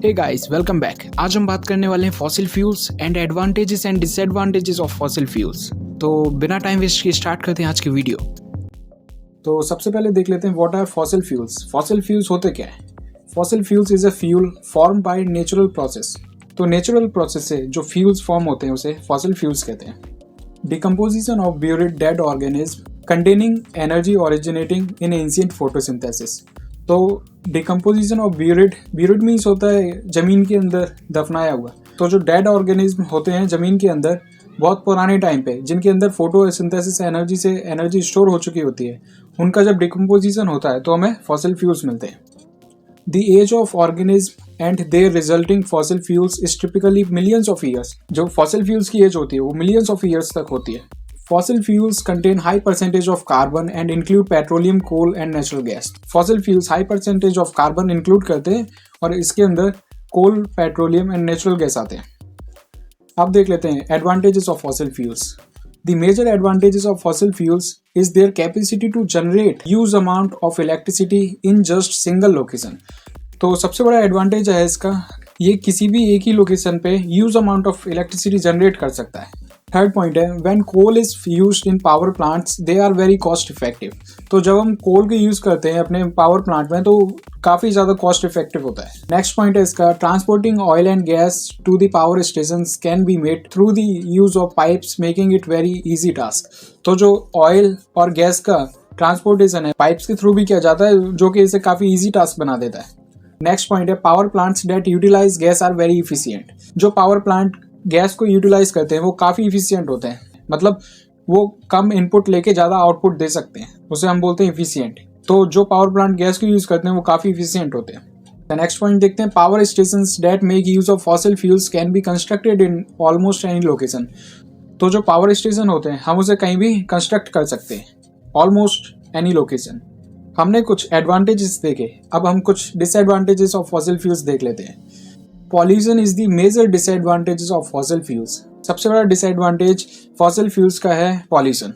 Hey guys, welcome back. आज हम बात करने वाले हैं fossil fuels and advantages and disadvantages of fossil fuels. तो बिना टाइम वेस्ट के स्टार्ट करते हैं आज की वीडियो। तो सबसे पहले देख लेते हैं what are fossil fuels. Fossil fuels होते क्या है? Fossil fuels is a fuel form by natural process. तो नेचुरल प्रोसेस से जो फ्यूल्स फॉर्म होते हैं उसे फॉसिल फ्यूल्स कहते हैं। Decomposition of buried dead organism containing energy originating in ancient photosynthesis. तो डिकम्पोजिशन ऑफ ब्यूरिड मीन्स होता है जमीन के अंदर दफनाया हुआ। तो जो डेड ऑर्गेनिज्म होते हैं जमीन के अंदर बहुत पुराने टाइम पे, जिनके अंदर फोटोसिंथेसिस एनर्जी से एनर्जी स्टोर हो चुकी होती है, उनका जब डिकम्पोजिशन होता है तो हमें फॉसिल फ्यूल्स मिलते हैं। The age of organism and their resulting fossil fuels is typically millions of years. जो फॉसिल फ्यूल्स की एज होती है वो मिलियंस ऑफ ईयर्स तक होती है। Fossil fuels contain high percentage of carbon and include petroleum, coal and natural gas. Fossil fuels high percentage of carbon include करते हैं और इसके अंदर coal, petroleum and natural gas आते हैं। अब देख लेते हैं advantages of fossil fuels. The major advantages of fossil fuels is their capacity to generate huge amount of electricity in just single location. तो सबसे बड़ा एडवांटेज है इसका, ये किसी भी एक ही लोकेशन पे huge amount of electricity generate कर सकता है। थर्ड पॉइंट है when coal is used in power plants they are very cost effective. तो जब हम कोल के यूज करते हैं अपने पावर प्लांट में तो काफी ज्यादा कॉस्ट इफेक्टिव होता है। नेक्स्ट पॉइंट है इसका transporting oil and gas to the power stations can be made through the use of pipes making it very easy task. तो जो ऑयल और गैस का ट्रांसपोर्टेशन है पाइप्स के थ्रू भी किया जाता है, जो कि इसे काफी इजी टास्क बना देता है। नेक्स्ट पॉइंट है power plants that utilize gas are very efficient. जो पावर प्लांट गैस को यूटिलाइज करते हैं वो काफी इफिशिएंट होते हैं, मतलब वो कम इनपुट लेके ज्यादा आउटपुट दे सकते हैं, उसे हम बोलते हैं इफिशिएंट। तो जो पावर प्लांट गैस को यूज करते हैं वो काफी इफिशिएंट होते हैं। नेक्स्ट पॉइंट देखते हैं power stations that make use of fossil fuels can be constructed in almost any location. तो जो पावर स्टेशन होते हैं हम उसे कहीं भी कंस्ट्रक्ट कर सकते हैं, ऑलमोस्ट एनी लोकेशन। हमने कुछ एडवांटेजेस देखे, अब हम कुछ डिसएडवांटेजेस ऑफ फॉसिल फ्यूल्स देख लेते हैं। Pollution is the major disadvantages of fossil fuels. सबसे बड़ा डिसएडवांटेज फॉसिल फ्यूल्स का है pollution,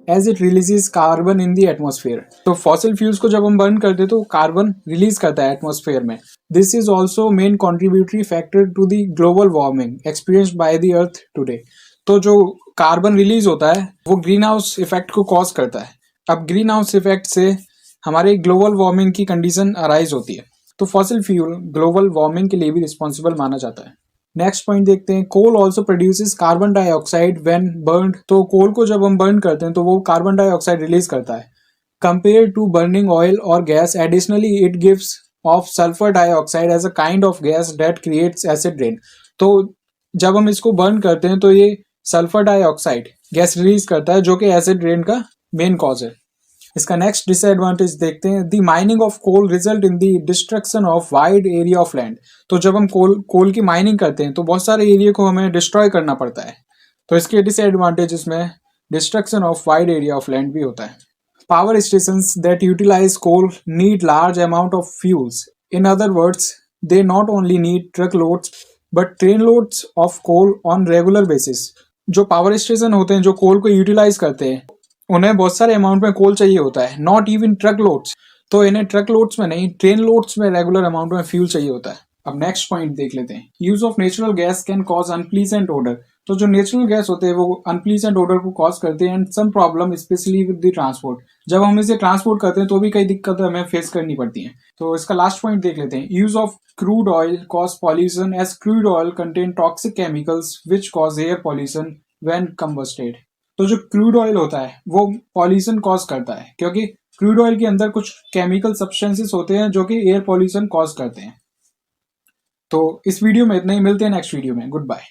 as it releases carbon in the atmosphere. तो फॉसिल फ्यूल्स को जब हम बर्न करते हैं तो कार्बन रिलीज करता है एटमॉस्फेयर में। This is also main contributory factor to the global warming experienced by the earth today. तो जो कार्बन रिलीज होता है वो ग्रीन हाउस इफेक्ट को कॉज करता है। अब ग्रीन हाउस इफेक्ट से हमारे ग्लोबल वार्मिंग की कंडीशन अराइज होती है। तो फॉसिल फ्यूल ग्लोबल वार्मिंग के लिए भी रिस्पॉन्सिबल माना जाता है। नेक्स्ट पॉइंट देखते हैं coal also produces carbon dioxide when burned. तो कोल को जब हम बर्न करते हैं तो वो कार्बन डाइऑक्साइड रिलीज करता है कंपेयर टू बर्निंग ऑयल और gas. Additionally it gives off sulphur dioxide as a kind of gas that creates acid rain. तो जब हम इसको बर्न करते हैं तो ये सल्फर डाइऑक्साइड गैस रिलीज करता है जो कि एसिड रेन का मेन कॉज है। इसका नेक्स्ट डिसएडवांटेज देखते हैं the mining of coal result in the destruction of wide area of land. तो जब हम कोल की माइनिंग करते हैं तो बहुत सारे एरिया को हमें डिस्ट्रॉय करना पड़ता है, तो इसके डिसएडवांटेजेस में destruction of wide area of land भी होता है। Power stations that utilize coal need large amount of fuels. In other words they not only need truck loads but train loads of coal on regular basis. जो power station होते हैं जो कोल को utilize करते हैं उन्हें बहुत सारे अमाउंट में कोल चाहिए होता है, नॉट इवन ट्रक लोड्स। तो इन्हें ट्रक लोड्स में नहीं, ट्रेन लोड्स में रेगुलर अमाउंट में फ्यूल चाहिए होता है। अब नेक्स्ट पॉइंट देख लेते हैं use of natural gas can cause unpleasant odour. तो जो नेचुरल गैस होते हैं वो अनप्लीजेंट ओडर को कॉज करते हैं and some problem specially with the transport. जब हम इसे ट्रांसपोर्ट करते हैं तो भी कई दिक्कतें हमें फेस करनी पड़ती हैं। तो इसका लास्ट पॉइंट देख लेते हैं use of crude oil cause pollution as crude oil contain toxic chemicals which cause air pollution when combusted. तो जो क्रूड ऑयल होता है वो पॉल्यूशन कॉज करता है क्योंकि क्रूड ऑयल के अंदर कुछ केमिकल सब्सटेंसेस होते हैं जो कि एयर पॉल्यूशन कॉज करते हैं। तो इस वीडियो में इतना ही, मिलते हैं नेक्स्ट वीडियो में। Good bye.